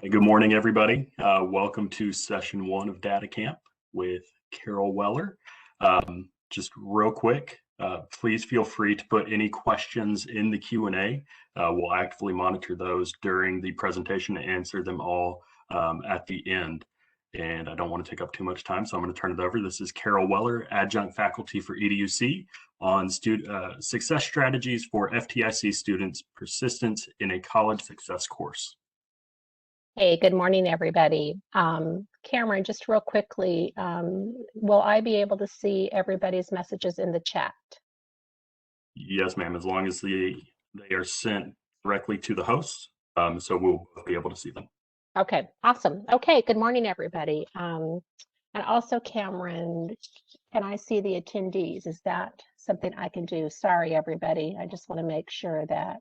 Hey, good morning, everybody. Welcome to session one of Data Camp with Carol Weller. Just real quick, please feel free to put any questions in the Q&A. We'll actively monitor those during the presentation and answer them all at the end. And I don't want to take up too much time, so I'm going to turn it over. This is Carol Weller, Adjunct Faculty for EDUC on Success Strategies for FTIC Students Persistence in a College Success Course. Hey, good morning, everybody. Cameron, just real quickly, will I be able to see everybody's messages in the chat? Yes, ma'am, as long as they are sent directly to the host, so we'll be able to see them. Okay, awesome. Okay, good morning, everybody. And also, Cameron, can I see the attendees? Is that something I can do? Sorry, everybody. I just want to make sure that.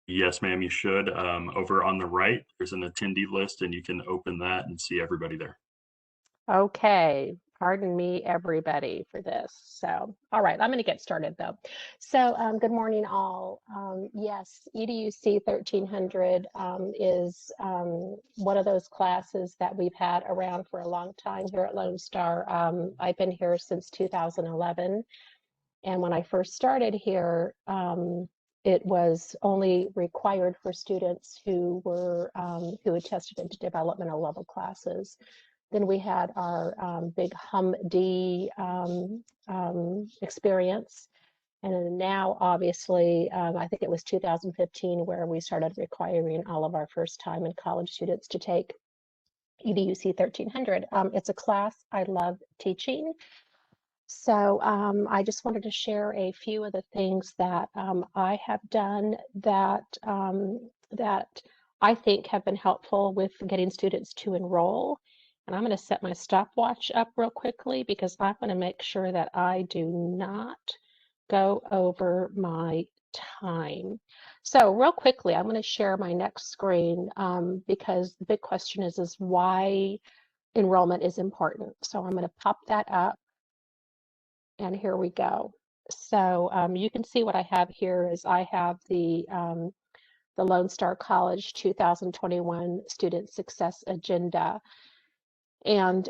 Yes, ma'am, you should. Over on the right, there's an attendee list, and you can open that and see everybody there. Okay, pardon me, everybody, for this. So, all right, I'm going to get started, though. So, good morning, all. Yes, EDUC 1300 is one of those classes that we've had around for a long time here at Lone Star. I've been here since 2011, and when I first started here, it was only required for students who had tested into developmental level classes. Then we had our big HumD experience. And now, obviously, I think it was 2015 where we started requiring all of our first-time and college students to take EDUC 1300. It's a class I love teaching. So I just wanted to share a few of the things that I have done that I think have been helpful with getting students to enroll. And I'm going to set my stopwatch up real quickly because I want to make sure that I do not go over my time. So real quickly, I'm going to share my next screen because the big question is why enrollment is important. So I'm going to pop that up. And here we go. So you can see what I have here is I have the Lone Star College 2021 Student Success Agenda. And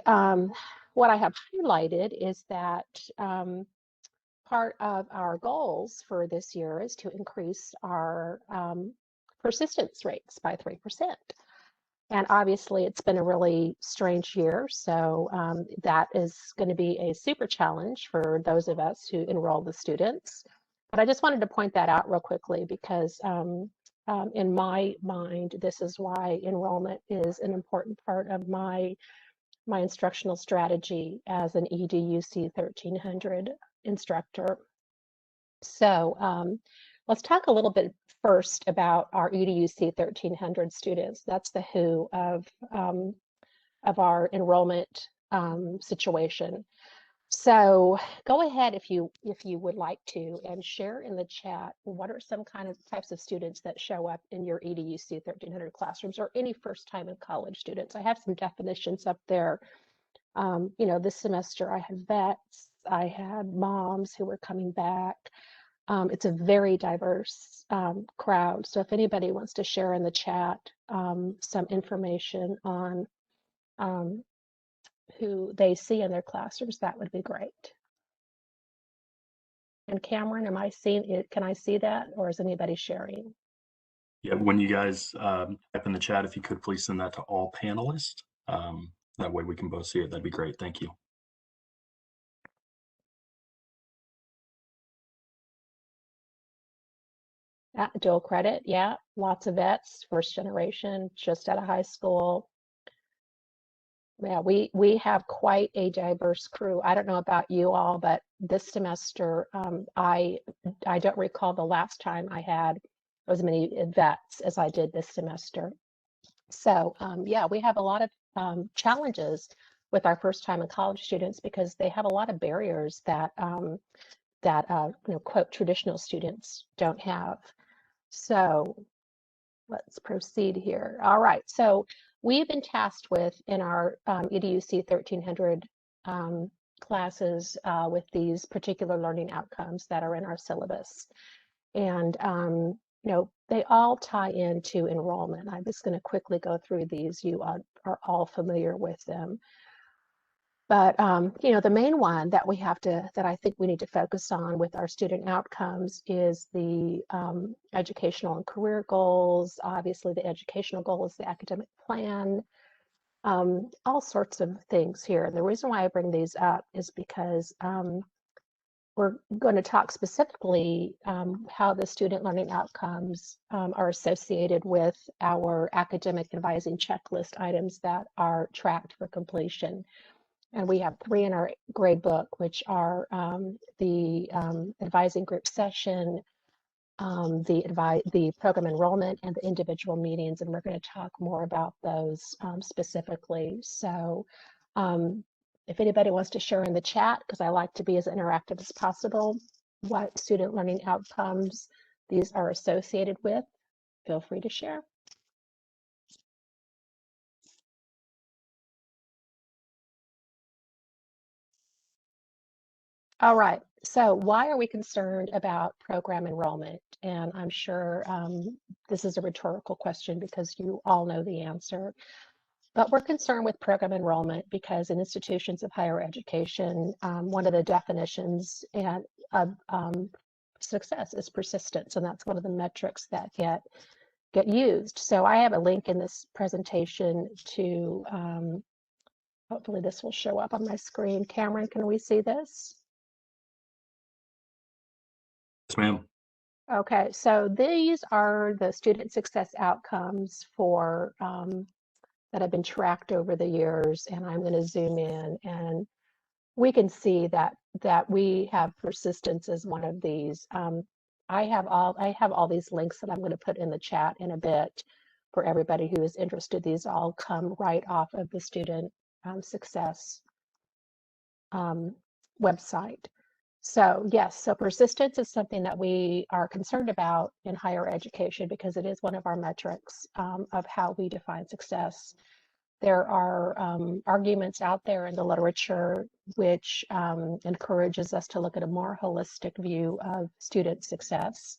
what I have highlighted is that part of our goals for this year is to increase our persistence rates by 3%. And obviously, it's been a really strange year, so that is going to be a super challenge for those of us who enroll the students. But I just wanted to point that out real quickly because in my mind, this is why enrollment is an important part of my instructional strategy as an EDUC 1300 instructor. So let's talk a little bit first about our EDUC 1300 students. That's the who of our enrollment situation. So go ahead if you would like to and share in the chat what are some types of students that show up in your EDUC 1300 classrooms or any first time in college students. I have some definitions up there. You know, this semester I had vets, I had moms who were coming back. It's a very diverse crowd. So if anybody wants to share in the chat some information on who they see in their classrooms, that would be great. And Cameron, am I seeing it? Can I see that, or is anybody sharing? Yeah, when you guys type in the chat, if you could please send that to all panelists. That way we can both see it. That'd be great. Thank you. Dual credit, yeah, lots of vets, first generation, just out of high school. Yeah, we have quite a diverse crew. I don't know about you all, but this semester, I don't recall the last time I had as many vets as I did this semester. So yeah, we have a lot of challenges with our first time in college students because they have a lot of barriers that you know, quote, traditional students don't have. So let's proceed here. All right, so we've been tasked with in our EDUC 1300 classes with these particular learning outcomes that are in our syllabus. And they all tie into enrollment. I'm just going to quickly go through these. You are all familiar with them. But, the main one that I think we need to focus on with our student outcomes is the educational and career goals. Obviously, the educational goal is the academic plan, all sorts of things here. And the reason why I bring these up is because we're going to talk specifically how the student learning outcomes are associated with our academic advising checklist items that are tracked for completion. And we have 3 in our grade book, which are the advising group session, the program enrollment, and the individual meetings. And we're going to talk more about those specifically. So if anybody wants to share in the chat, because I like to be as interactive as possible, what student learning outcomes these are associated with, feel free to share. All right, so why are we concerned about program enrollment? And I'm sure this is a rhetorical question because you all know the answer. But we're concerned with program enrollment because in institutions of higher education, one of the definitions of success is persistence, and that's one of the metrics that get used. So I have a link in this presentation to, hopefully this will show up on my screen. Cameron, can we see this? Yes, ma'am. Okay, so these are the student success outcomes for that have been tracked over the years, and I'm going to zoom in, and we can see that we have persistence as one of these. I have all these links that I'm going to put in the chat in a bit for everybody who is interested. These all come right off of the student success website. So yes, so persistence is something that we are concerned about in higher education because it is one of our metrics of how we define success. There are arguments out there in the literature which encourages us to look at a more holistic view of student success.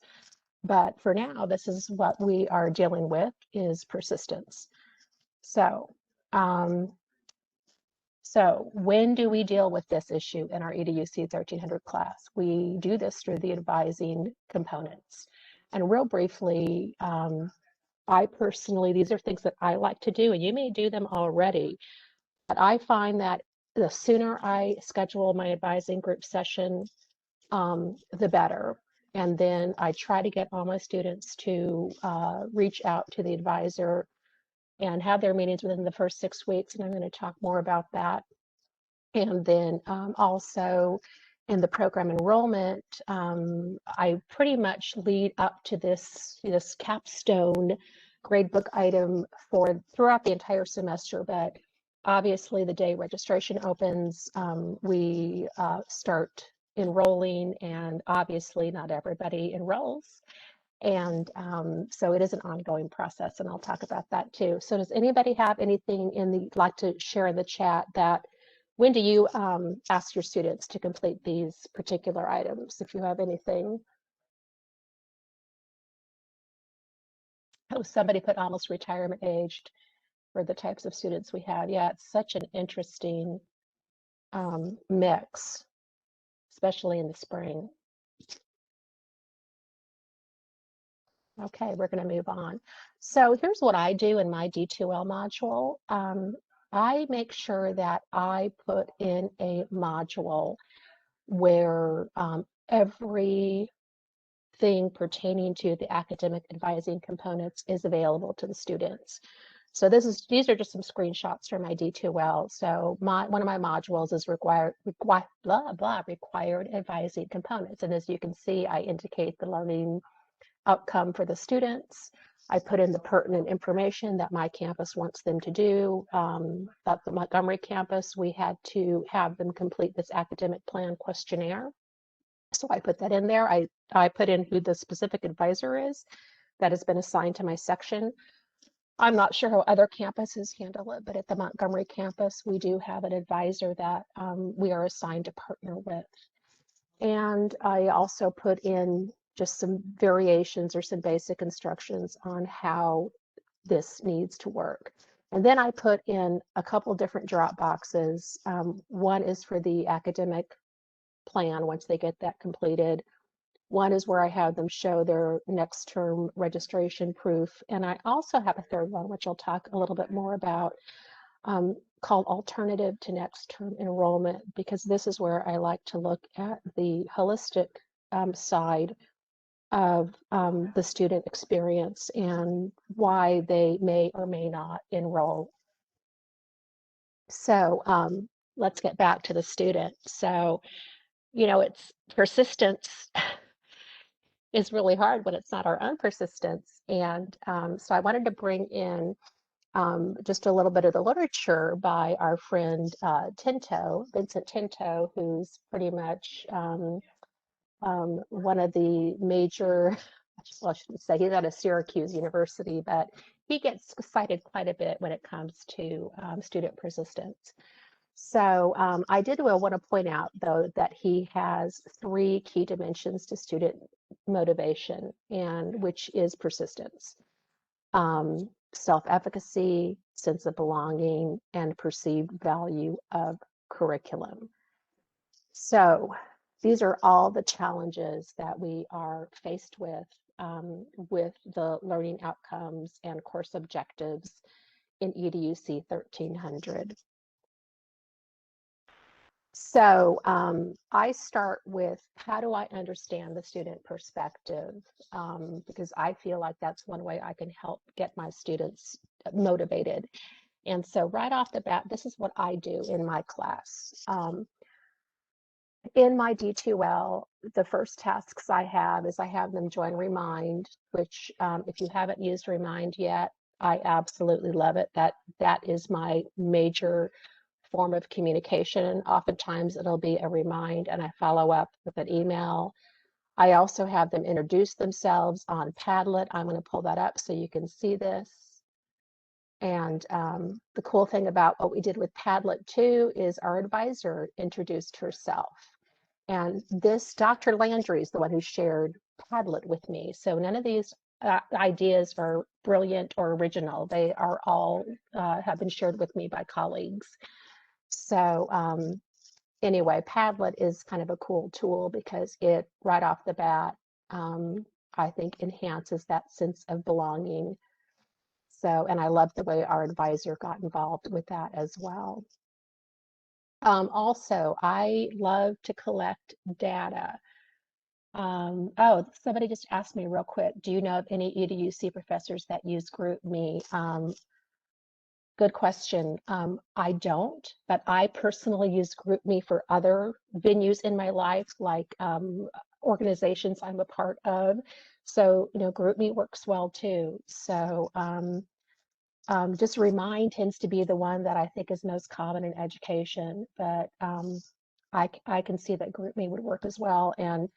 But for now, this is what we are dealing with, is persistence. So when do we deal with this issue in our EDUC 1300 class? We do this through the advising components. And real briefly, I personally, these are things that I like to do, and you may do them already, but I find that the sooner I schedule my advising group session, the better. And then I try to get all my students to reach out to the advisor and have their meetings within the first 6 weeks. And I'm going to talk more about that. And then also in the program enrollment, I pretty much lead up to this capstone gradebook item throughout the entire semester. But obviously the day registration opens, we start enrolling, and obviously not everybody enrolls. And so it is an ongoing process, and I'll talk about that too. So does anybody have anything like to share in the chat that when do you ask your students to complete these particular items, if you have anything? Oh, somebody put almost retirement aged for the types of students we have. Yeah, it's such an interesting mix, especially in the spring. Okay, we're going to move on. So here's what I do in my D2L module. I make sure that I put in a module where everything pertaining to the academic advising components is available to the students. So these are just some screenshots from my D2L. So one of my modules is required advising components. And as you can see, I indicate the learning outcome for the students. I put in the pertinent information that my campus wants them to do. At the Montgomery campus, we had to have them complete this academic plan questionnaire. So I put that in there. I put in who the specific advisor is that has been assigned to my section. I'm not sure how other campuses handle it, but at the Montgomery campus, we do have an advisor that we are assigned to partner with. And I also put in just some variations or some basic instructions on how this needs to work. And then I put in a couple different drop boxes. One is for the academic plan once they get that completed. One is where I have them show their next term registration proof. And I also have a third one, which I'll talk a little bit more about, called Alternative to Next Term Enrollment, because this is where I like to look at the holistic side of the student experience and why they may or may not enroll. So let's get back to the student. So, you know, it's persistence is really hard when it's not our own persistence. And so I wanted to bring in just a little bit of the literature by our friend Vincent Tinto, who's pretty much one of the major, well, I shouldn't say he's at a Syracuse University, but he gets cited quite a bit when it comes to student persistence. So I did want to point out, though, that he has 3 key dimensions to student motivation, and which is persistence, self-efficacy, sense of belonging, and perceived value of curriculum. So these are all the challenges that we are faced with the learning outcomes and course objectives in EDUC 1300. So I start with, how do I understand the student perspective? Because I feel like that's one way I can help get my students motivated. And so right off the bat, this is what I do in my class. In my D2L, the first tasks I have is I have them join Remind, which if you haven't used Remind yet, I absolutely love it. That is my major form of communication. Oftentimes it'll be a remind and I follow up with an email. I also have them introduce themselves on Padlet. I'm going to pull that up so you can see this. And the cool thing about what we did with Padlet too is our advisor introduced herself. And this Dr. Landry is the one who shared Padlet with me. So none of these ideas are brilliant or original. They are all have been shared with me by colleagues. So anyway, Padlet is kind of a cool tool because it, right off the bat, I think enhances that sense of belonging. So, and I love the way our advisor got involved with that as well. Also, I love to collect data. Oh, somebody just asked me real quick, do you know of any EDUC professors that use GroupMe? Good question. I don't, but I personally use GroupMe for other venues in my life, like organizations I'm a part of. So, you know, GroupMe works well too. So just Remind tends to be the one that I think is most common in education, but I can see that GroupMe would work as well. And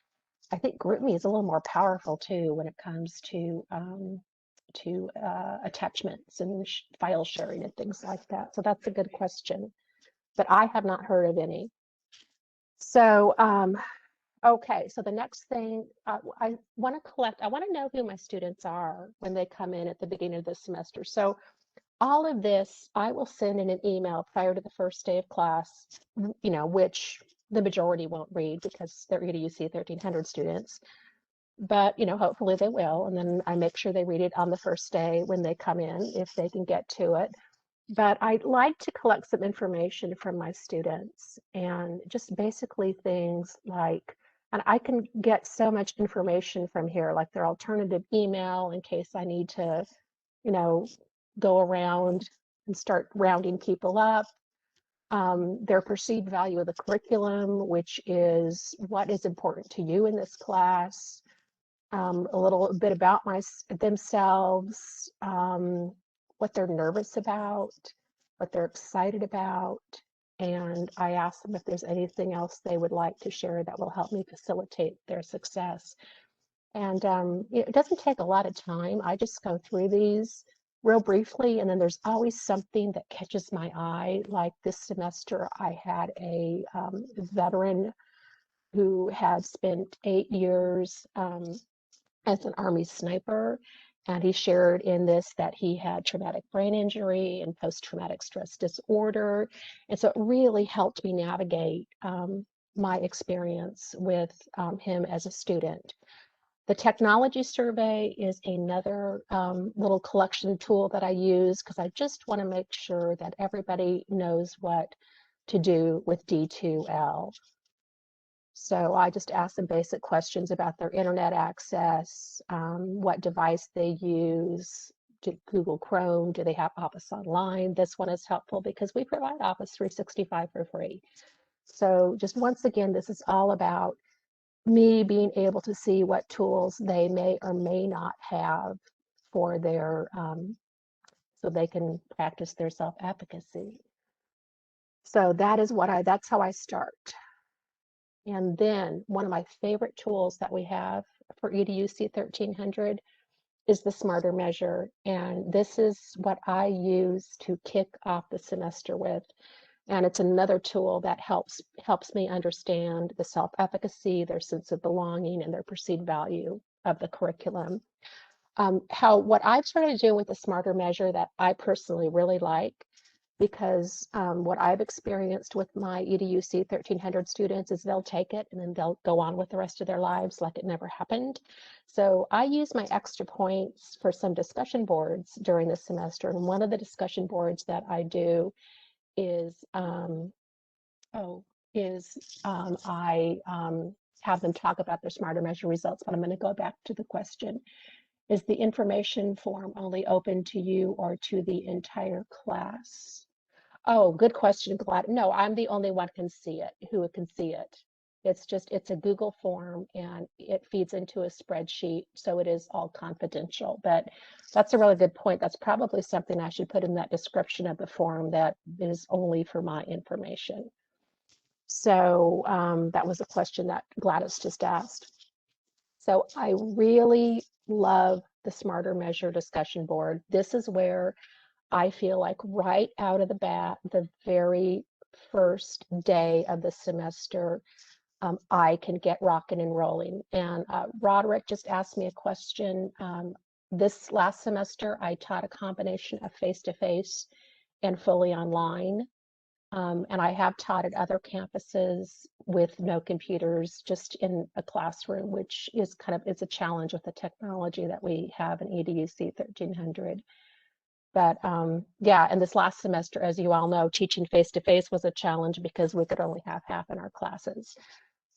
I think GroupMe is a little more powerful too when it comes to attachments and file sharing and things like that. So that's a good question, but I have not heard of any. So, okay, so the next thing I want to know who my students are when they come in at the beginning of the semester. So all of this, I will send in an email prior to the first day of class, you know, which the majority won't read because they're EDUC 1300 students. But, you know, hopefully they will. And then I make sure they read it on the first day when they come in, if they can get to it. But I'd like to collect some information from my students, and just basically things like, and I can get so much information from here, like their alternative email in case I need to, you know, go around and start rounding people up. Their perceived value of the curriculum, which is what is important to you in this class. A little bit about themselves, what they're nervous about, what they're excited about, and I ask them if there's anything else they would like to share that will help me facilitate their success. And it doesn't take a lot of time. I just go through these real briefly, and then there's always something that catches my eye. Like this semester, I had a veteran who had spent 8 years as an Army sniper. And he shared in this that he had traumatic brain injury and post-traumatic stress disorder. And so it really helped me navigate my experience with him as a student. The technology survey is another little collection tool that I use because I just want to make sure that everybody knows what to do with D2L. So I just ask them basic questions about their internet access, what device they use, Google Chrome, do they have Office Online? This one is helpful because we provide Office 365 for free. So just once again, this is all about me being able to see what tools they may or may not have for their, so they can practice their self-efficacy. So that is that's how I start. And then one of my favorite tools that we have for EDUC 1300 is the Smarter Measure. And this is what I use to kick off the semester with. And it's another tool that helps me understand the self-efficacy, their sense of belonging, and their perceived value of the curriculum. What I've started doing with the Smarter Measure that I personally really like, because what I've experienced with my EDUC 1300 students is they'll take it and then they'll go on with the rest of their lives like it never happened. So I use my extra points for some discussion boards during the semester. And one of the discussion boards that I do is I have them talk about their Smarter Measure results, but I'm going to go back to the question. Is the information form only open to you or to the entire class? Oh, good question, Glad. No, I'm the only one who can see it. It's a Google form and it feeds into a spreadsheet, so it is all confidential. But that's a really good point. That's probably something I should put in that description of the form that is only for my information. So that was a question that Gladys just asked. So I really love the Smarter Measure discussion board. This is where I feel like right out of the bat, the very first day of the semester, I can get rocking and rolling. And Roderick just asked me a question. This last semester, I taught a combination of face-to-face and fully online. And I have taught at other campuses with no computers, just in a classroom, which is it's a challenge with the technology that we have in EDUC 1300. But yeah, and this last semester, as you all know, teaching face-to-face was a challenge because we could only have half in our classes.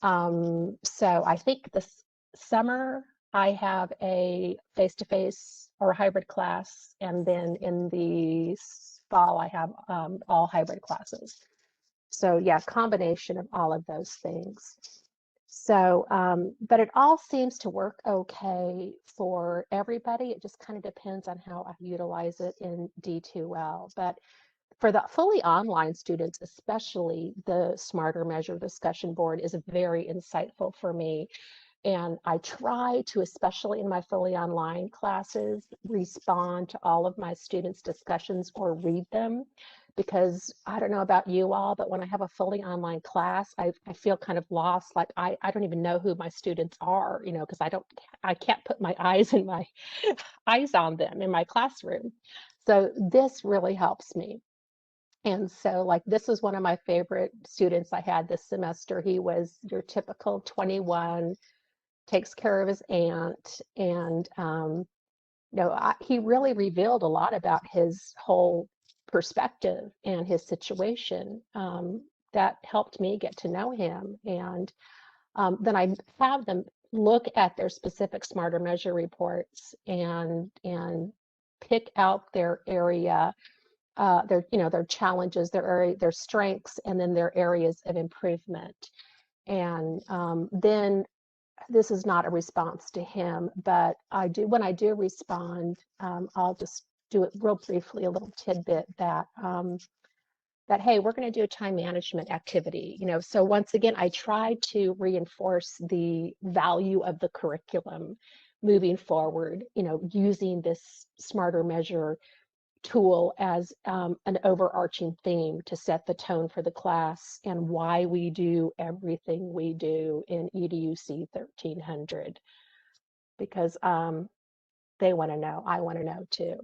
So I think this summer I have a face-to-face or a hybrid class, and then in the fall I have all hybrid classes. So yeah, combination of all of those things. So, but it all seems to work okay for everybody. It just kind of depends on how I utilize it in D2L. But for the fully online students, especially, the Smarter Measure discussion board is very insightful for me. And I try to, especially in my fully online classes, respond to all of my students' discussions or read them. Because I don't know about you all, but when I have a fully online class, I feel kind of lost. Like I don't even know who my students are, because I can't put my eyes on them in my classroom. So this really helps me. And so like this is one of my favorite students I had this semester. He was your typical 21, takes care of his aunt, and he really revealed a lot about his whole perspective and his situation that helped me get to know him. And then I have them look at their specific Smarter Measure reports and pick out their area, their challenges, their strengths, and then their areas of improvement. And then this is not a response to him, but when I do respond, I'll just do it real briefly, a little tidbit that hey, we're going to do a time management activity. So once again, I try to reinforce the value of the curriculum moving forward, using this Smarter Measure tool as an overarching theme to set the tone for the class and why we do everything we do in EDUC 1300, because they want to know, I want to know too.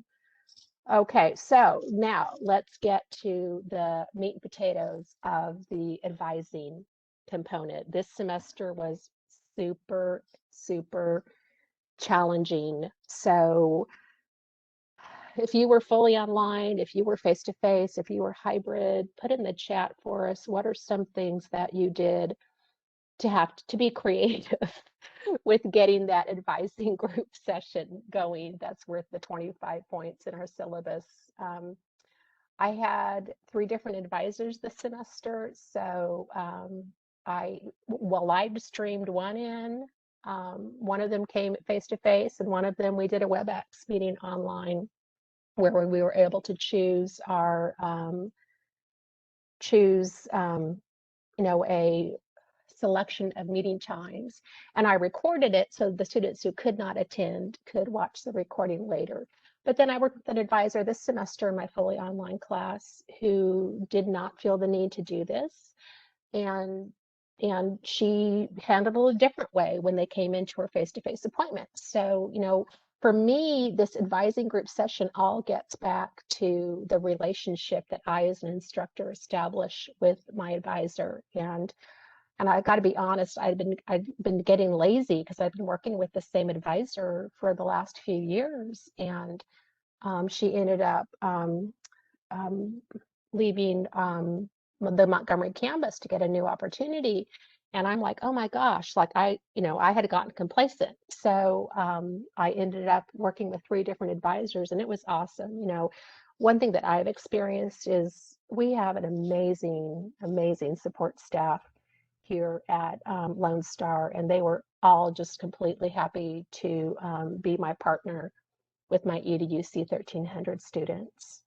Okay, so now let's get to the meat and potatoes of the advising component. This semester was super, super challenging. So if you were fully online, if you were face-to-face, if you were hybrid, put in the chat for us, what are some things that you did to have to be creative with getting that advising group session going that's worth the 25 points in our syllabus? I had 3 different advisors this semester, so I live streamed one in. One of them came face-to-face, and one of them we did a WebEx meeting online, where we were able to choose our a selection of meeting times, and I recorded it so the students who could not attend could watch the recording later. But then I worked with an advisor this semester in my fully online class who did not feel the need to do this, and she handled it a different way when they came into her face-to-face appointment. So, for me, this advising group session all gets back to the relationship that I as an instructor establish with my advisor. And I got to be honest, I've been getting lazy because I've been working with the same advisor for the last few years, and she ended up leaving the Montgomery campus to get a new opportunity. And I'm like, oh my gosh, like I had gotten complacent. So I ended up working with 3 different advisors, and it was awesome. One thing that I've experienced is we have an amazing, amazing support staff here at Lone Star, and they were all just completely happy to be my partner with my EDUC 1300 students.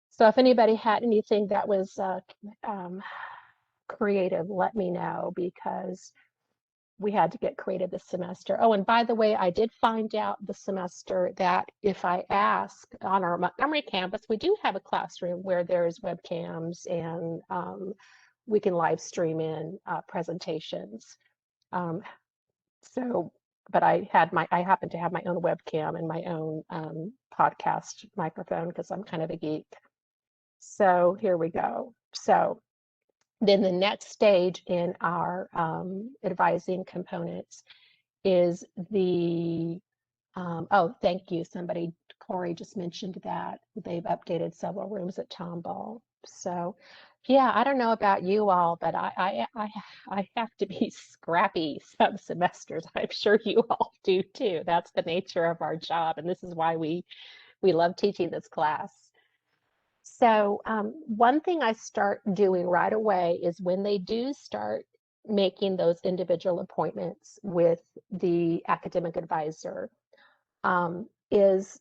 So if anybody had anything that was creative, let me know, because we had to get creative this semester. Oh, and by the way, I did find out this semester that if I ask on our Montgomery campus, we do have a classroom where there's webcams and we can live stream in presentations. But I happen to have my own webcam and my own podcast microphone because I'm kind of a geek. So here we go. So then the next stage in our advising components is the, oh, thank you. Corey just mentioned that they've updated several rooms at Tomball. So yeah, I don't know about you all, but I have to be scrappy some semesters. I'm sure you all do too. That's the nature of our job, and this is why we love teaching this class. So one thing I start doing right away is when they do start making those individual appointments with the academic advisor, is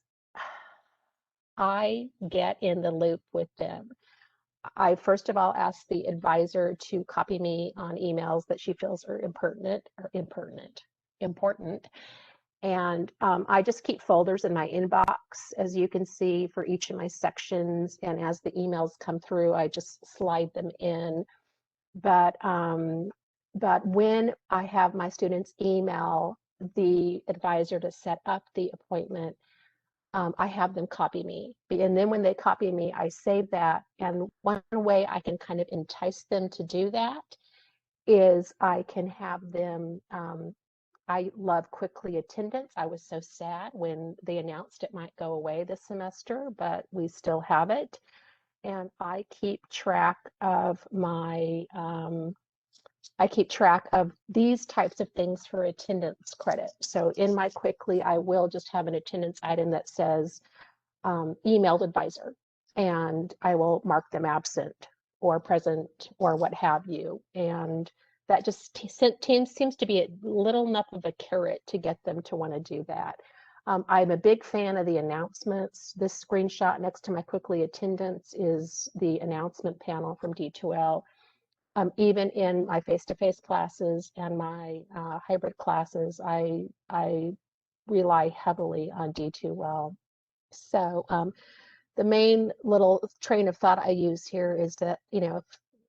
I get in the loop with them. I first of all ask the advisor to copy me on emails that she feels are important. And I just keep folders in my inbox, as you can see, for each of my sections. And as the emails come through, I just slide them in. But when I have my students email the advisor to set up the appointment, I have them copy me. And then when they copy me, I save that. And one way I can kind of entice them to do that is I can have them, I love quickly attendance. I was so sad when they announced it might go away this semester, but we still have it. And I keep track of these types of things for attendance credit. So in my quickly, I will just have an attendance item that says emailed advisor, and I will mark them absent or present or what have you. And that just seems to be a little enough of a carrot to get them to want to do that. I'm a big fan of the announcements. This screenshot next to my quickly attendance is the announcement panel from D2L. Even in my face-to-face classes and my hybrid classes, I rely heavily on D2L. So the main little train of thought I use here is that, you know,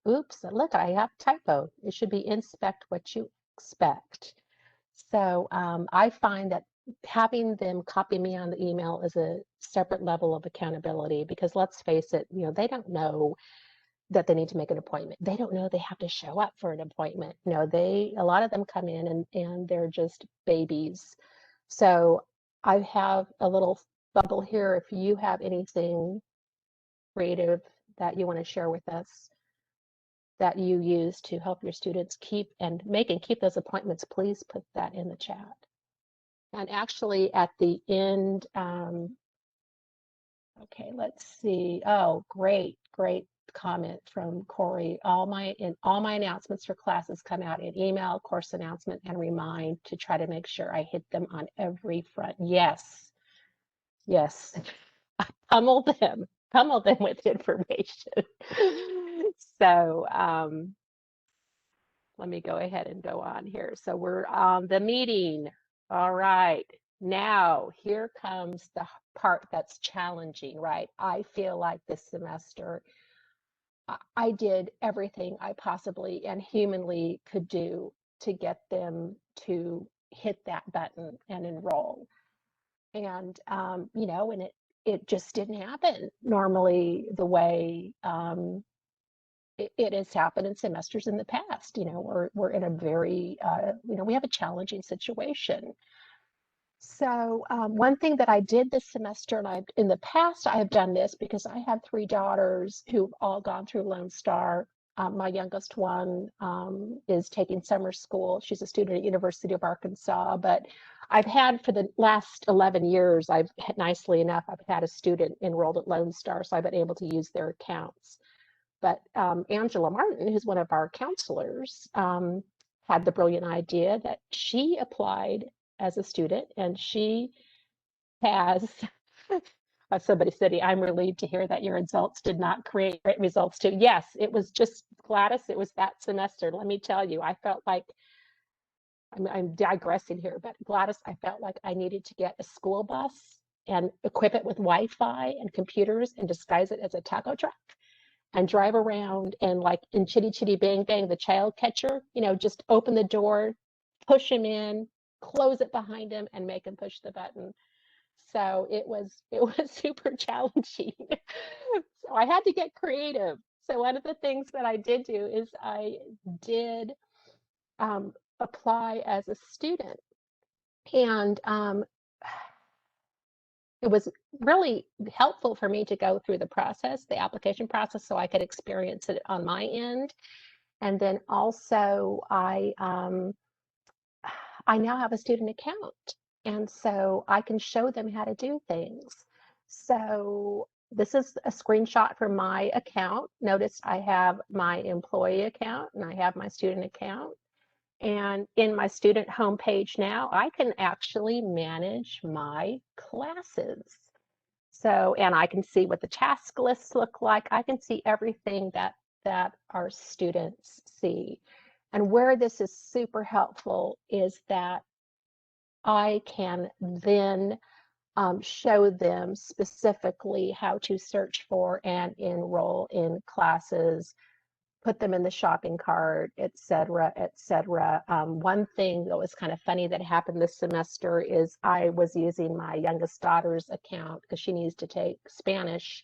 oops, look, I have a typo. It should be inspect what you expect. So I find that having them copy me on the email is a separate level of accountability, because let's face it, you know, they don't know that they need to make an appointment. They don't know they have to show up for an appointment. You know, a lot of them come in and they're just babies. So I have a little bubble here. If you have anything creative that you want to share with us that you use to help your students keep those appointments, please put that in the chat. And actually at the end, okay, let's see. Oh, great comment from Corey. All my announcements for classes come out in email, course announcement, and remind to try to make sure I hit them on every front. Yes. Pummel them with information. So let me go ahead and go on here. So we're on the meeting. All right. Now, here comes the part that's challenging, right? I feel like this semester, I did everything I possibly and humanly could do to get them to hit that button and enroll. And, you know, and it just didn't happen normally the way it has happened in semesters in the past. You know, we're in a very, you know, we have a challenging situation. So one thing that I did this semester, and in the past I have done this because I have 3 daughters who've all gone through Lone Star. My youngest one is taking summer school. She's a student at University of Arkansas, but I've had for the last 11 years, nicely enough, I've had a student enrolled at Lone Star, so I've been able to use their accounts. But Angela Martin, who's one of our counselors, had the brilliant idea that she applied as a student, and she has somebody said, I'm relieved to hear that your results did not create great results too. Yes, it was just, Gladys, it was that semester. Let me tell you, I felt like, I'm digressing here, but Gladys, I felt like I needed to get a school bus and equip it with Wi-Fi and computers and disguise it as a taco truck and drive around and, like in Chitty Chitty Bang Bang, the child catcher, you know, just open the door, push him in, close it behind him, and make him push the button. So it was super challenging. So I had to get creative. So one of the things that I did do is I did apply as a student, and it was really helpful for me to go through the application process, so I could experience it on my end. And then also I now have a student account, and so I can show them how to do things. So this is a screenshot from my account. Notice I have my employee account and I have my student account. And in my student homepage now, I can actually manage my classes. So, and I can see what the task lists look like. I can see everything that our students see. And where this is super helpful is that I can then show them specifically how to search for and enroll in classes, put them in the shopping cart, et cetera, et cetera. One thing that was kind of funny that happened this semester is I was using my youngest daughter's account because she needs to take Spanish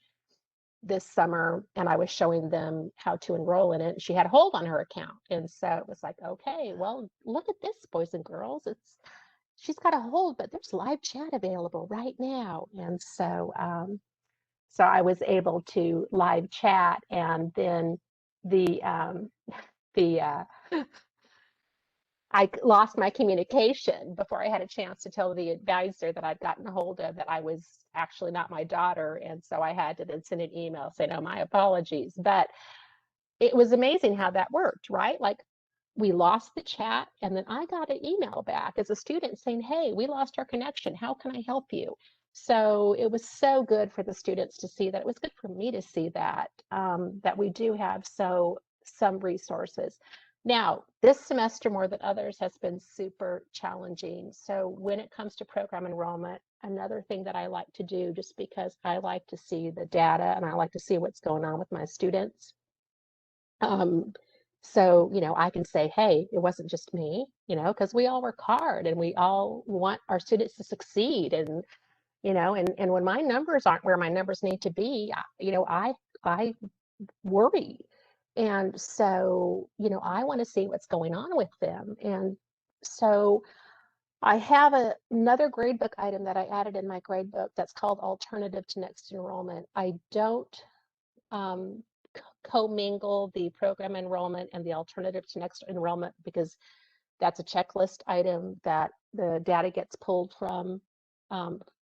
this summer, and I was showing them how to enroll in it. She had a hold on her account, and so it was like, okay, well, look at this, boys and girls. She's got a hold, but there's live chat available right now. And so so I was able to live chat, and then the I lost my communication before I had a chance to tell the advisor that I'd gotten a hold of that I was actually not my daughter. And so I had to then send an email saying, oh, my apologies. But it was amazing how that worked, right? Like, we lost the chat, and then I got an email back as a student saying, hey, we lost our connection. How can I help you? So it was so good for the students to see that. It was good for me to see that, that we do have some resources. Now, this semester more than others has been super challenging. So when it comes to program enrollment, another thing that I like to do, just because I like to see the data and I like to see what's going on with my students. So, I can say, hey, it wasn't just me, because we all work hard and we all want our students to succeed. And, and when my numbers aren't where my numbers need to be, I worry. And so, I want to see what's going on with them. And so I have another gradebook item that I added in my gradebook that's called Alternative to Next Enrollment. I don't commingle the program enrollment and the alternative to next enrollment, because that's a checklist item that the data gets pulled from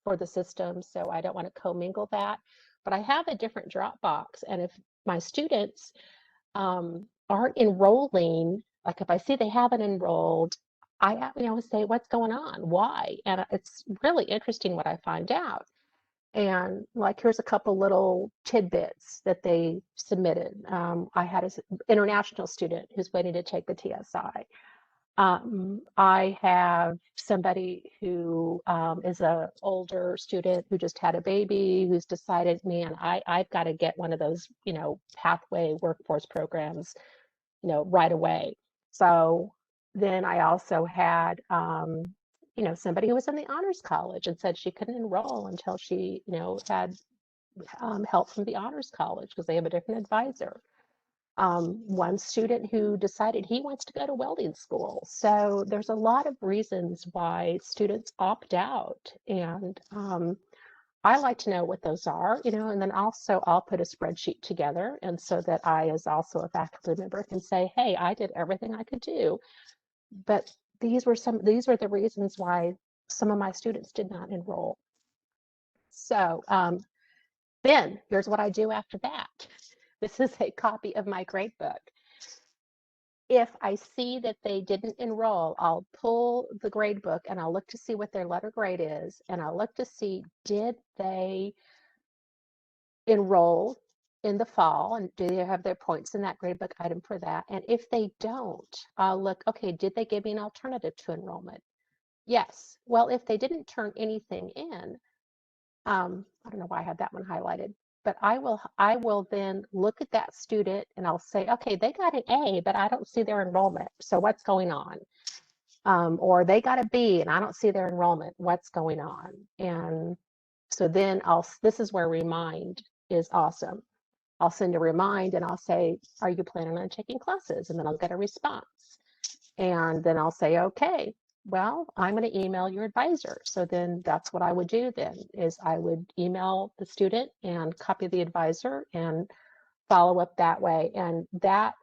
for the system. So I don't want to commingle that. But I have a different Dropbox. And if my students aren't enrolling, like if I see they haven't enrolled, I say, what's going on? Why? And it's really interesting what I find out. And like, here's a couple little tidbits that they submitted. I had an international student who's waiting to take the TSI. I have somebody who is an older student who just had a baby, who's decided, man, I've got to get one of those, pathway workforce programs, right away. So then I also had, somebody who was in the honors college and said she couldn't enroll until she, had help from the honors college because they have a different advisor. One student who decided he wants to go to welding school. So there's a lot of reasons why students opt out. And I like to know what those are, and then also I'll put a spreadsheet together. And so that I, as also a faculty member, can say, hey, I did everything I could do. But these were the reasons why some of my students did not enroll. So then here's what I do after that. This is a copy of my gradebook. If I see that they didn't enroll, I'll pull the gradebook and I'll look to see what their letter grade is. And I'll look to see, did they enroll in the fall, and do they have their points in that gradebook item for that? And if they don't, I'll look, okay, did they give me an alternative to enrollment? Yes. Well, if they didn't turn anything in, I don't know why I had that one highlighted, but I will then look at that student and I'll say, okay, they got an A, but I don't see their enrollment. So what's going on? Or they got a B and I don't see their enrollment. What's going on? And so then this is where Remind is awesome. I'll send a remind and I'll say, are you planning on taking classes? And then I'll get a response. And then I'll say, okay, well, I'm going to email your advisor. So then that's what I would do then, is I would email the student and copy the advisor and follow up that way. And that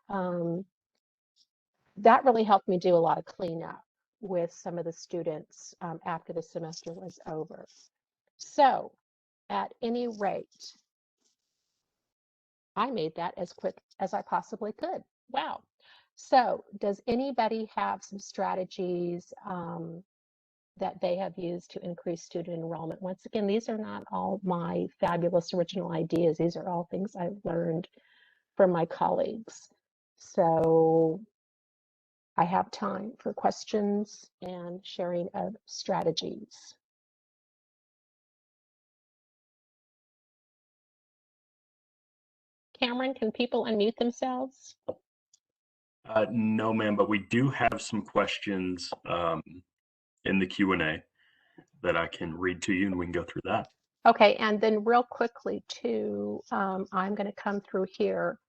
really helped me do a lot of cleanup with some of the students after the semester was over. So at any rate, I made that as quick as I possibly could. Wow. So does anybody have some strategies that they have used to increase student enrollment? Once again, these are not all my fabulous original ideas. These are all things I've learned from my colleagues. So I have time for questions and sharing of strategies. Cameron, can people unmute themselves? No, ma'am, but we do have some questions in the Q&A that I can read to you and we can go through that. Okay, and then real quickly too, I'm going to come through here.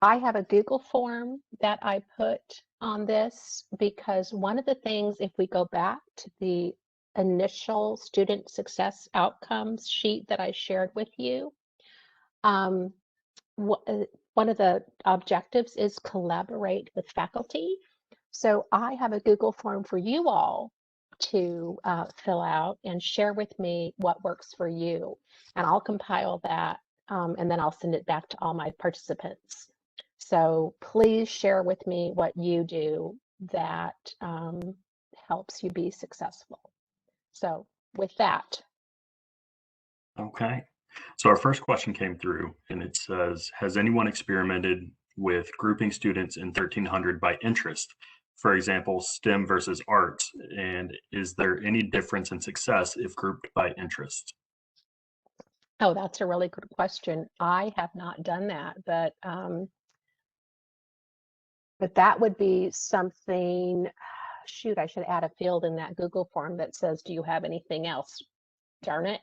I have a Google form that I put on this because one of the things, if we go back to the initial student success outcomes sheet that I shared with you, one of the objectives is collaborate with faculty. So I have a Google form for you all to fill out and share with me what works for you. And I'll compile that and then I'll send it back to all my participants. So please share with me what you do that helps you be successful. So with that. Okay. So our first question came through and it says, has anyone experimented with grouping students in 1300 by interest? For example, STEM versus arts? And is there any difference in success if grouped by interest? Oh, that's a really good question. I have not done that, but that would be something. Shoot, I should add a field in that Google form that says, do you have anything else? Darn it.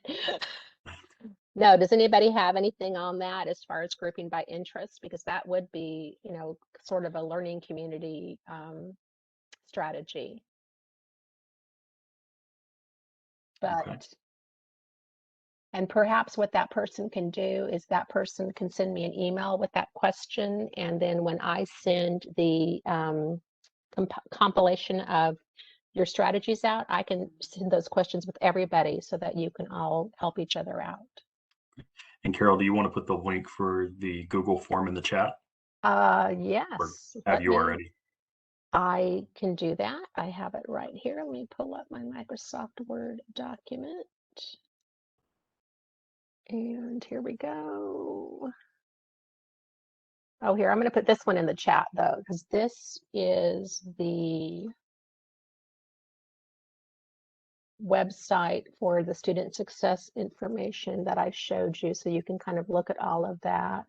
No, does anybody have anything on that as far as grouping by interest? Because that would be, sort of a learning community strategy. Okay. But, and perhaps what that person can do is that person can send me an email with that question. And then when I send the compilation of your strategies out, I can send those questions with everybody so that you can all help each other out. And Carol, do you want to put the link for the Google form in the chat? Yes. Or have you already? I can do that. I have it right here. Let me pull up my Microsoft Word document. And here we go. Oh, here, I'm going to put this one in the chat though, because this is the website for the student success information that I showed you. So you can kind of look at all of that.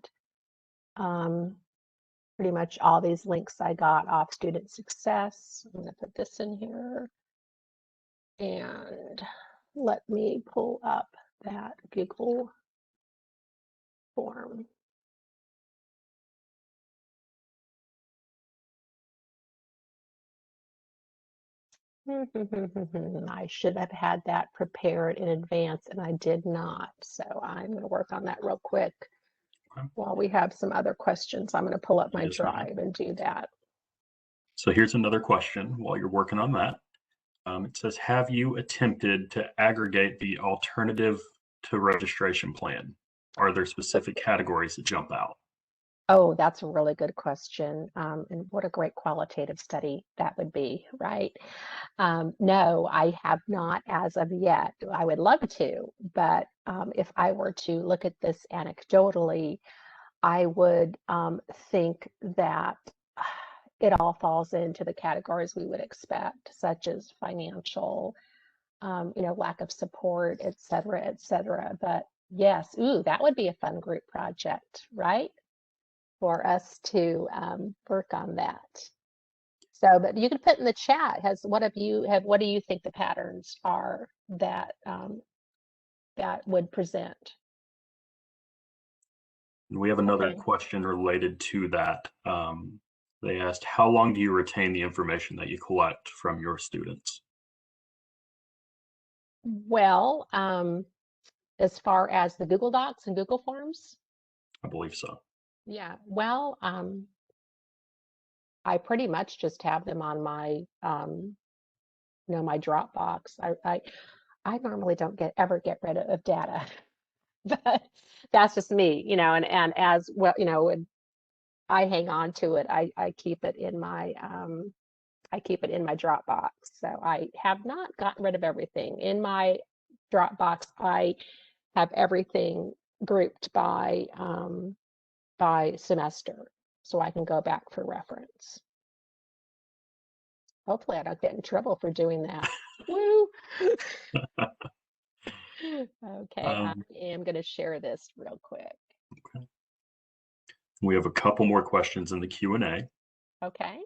Pretty much all these links I got off student success. I'm going to put this in here. And let me pull up that Google form. I should have had that prepared in advance and I did not. So I'm going to work on that real quick. Okay. While we have some other questions, I'm going to pull up my Yes, drive and do that. So here's another question while you're working on that. It says, have you attempted to aggregate the alternative to registration plan? Are there specific categories that jump out? Oh, that's a really good question. And what a great qualitative study that would be, right? No, I have not as of yet. I would love to, but if I were to look at this anecdotally, I would think that it all falls into the categories we would expect, such as financial, lack of support, et cetera, But yes, ooh, that would be a fun group project, right? For us to work on that. So, but you can put in the chat, what do you think the patterns are that that would present? And we have another Okay. question related to that. They asked, how long do you retain the information that you collect from your students? Well, as far as the Google Docs and Google Forms? I believe so. Yeah, well, I pretty much just have them on my, my Dropbox. I normally don't ever get rid of data, but that's just me, and as well, when I hang on to it, I keep it in my, Dropbox. So I have not gotten rid of everything. In my Dropbox, I have everything grouped by semester, so I can go back for reference. Hopefully I don't get in trouble for doing that. Woo! Okay, I am going to share this real quick. Okay. We have a couple more questions in the Q&A. Okay.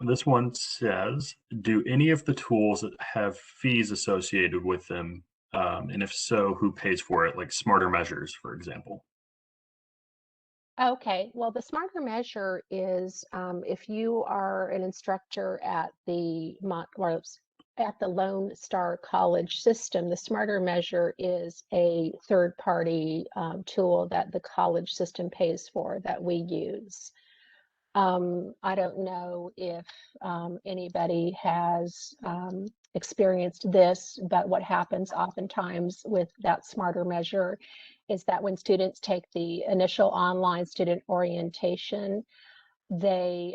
This one says, do any of the tools have fees associated with them? And if so, who pays for it, like Smarter Measures, for example? Okay, well, the Smarter Measure is if you are an instructor at the Lone Star College system, the Smarter Measure is a third-party tool that the college system pays for that we use. I don't know if anybody has experienced this, but what happens oftentimes with that Smarter Measure is that when students take the initial online student orientation, they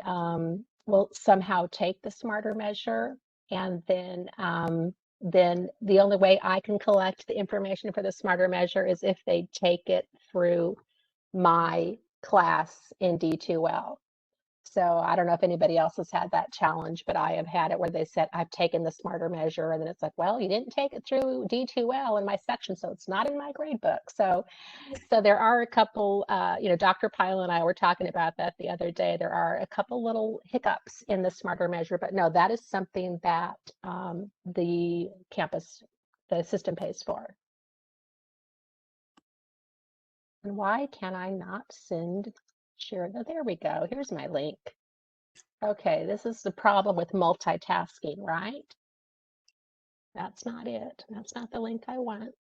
will somehow take the Smarter Measure, and then the only way I can collect the information for the Smarter Measure is if they take it through my class in D2L. So I don't know if anybody else has had that challenge, but I have had it where they said, I've taken the smarter measure. And then it's like, well, you didn't take it through D2L in my section, so it's not in my grade book. So there are a couple, Dr. Pyle and I were talking about that the other day. There are a couple little hiccups in the smarter measure, but no, that is something that the system pays for. And why can I not share? There we go. Here's my link. Okay, this is the problem with multitasking, right? That's not it. That's not the link I want.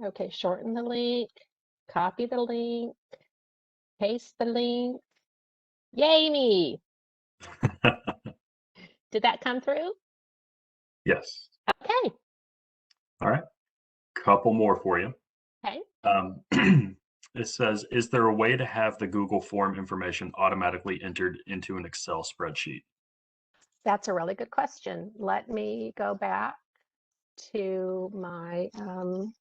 Okay, shorten the link, copy the link, paste the link. Yay me! Did that come through? Yes. Okay. All right. Couple more for you. Okay. It says, is there a way to have the Google form information automatically entered into an Excel spreadsheet? That's a really good question. Let me go back to my I'm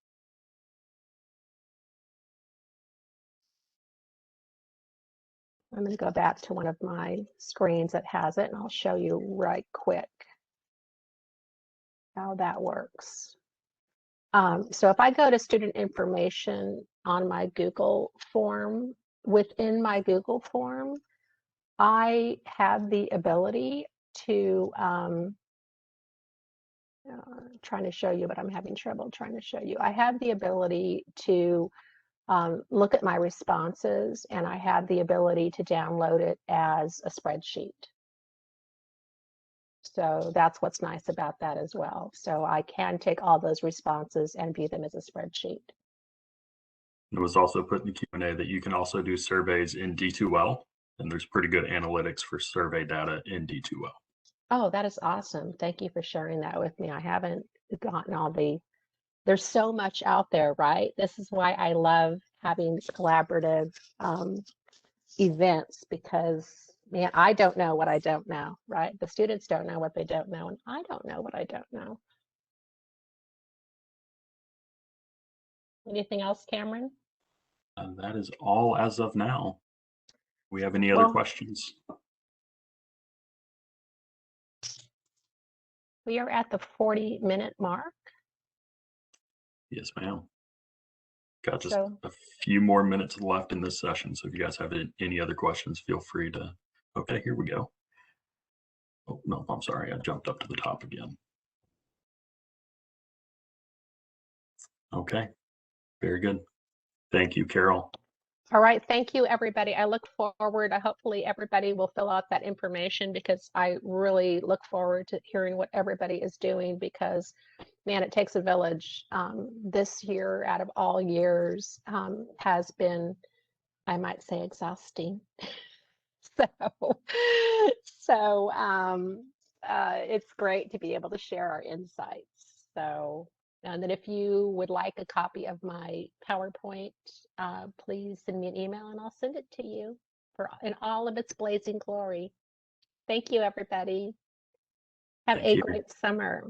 going to go back to one of my screens that has it, and I'll show you right quick how that works. So if I go to student information on my Google form, within my Google form, I have the ability to, trying to show you, but I'm having trouble trying to show you. I have the ability to look at my responses, and I have the ability to download it as a spreadsheet. So that's what's nice about that as well. So I can take all those responses and view them as a spreadsheet. It was also put in the Q&A that you can also do surveys in D2L, and there's pretty good analytics for survey data in D2L. Oh, that is awesome. Thank you for sharing that with me. I haven't gotten there's so much out there, right? This is why I love having collaborative events, because man, I don't know what I don't know, right? The students don't know what they don't know, and I don't know what I don't know. Anything else, Cameron? And that is all as of now. We have any other questions? We are at the 40-minute mark. Yes, ma'am. Got just So, a few more minutes left in this session. So if you guys have any other questions, feel free to. Okay, here we go. Oh, no, I'm sorry. I jumped up to the top again. Okay, very good. Thank you, Carol. all right, thank you, everybody. I look forward, hopefully everybody will fill out that information, because I really look forward to hearing what everybody is doing, because man, it takes a village. This year, out of all years, has been, I might say, exhausting. So it's great to be able to share our insights. So, and then if you would like a copy of my PowerPoint, please send me an email and I'll send it to you in all of its blazing glory. Thank you, everybody. Have a great summer.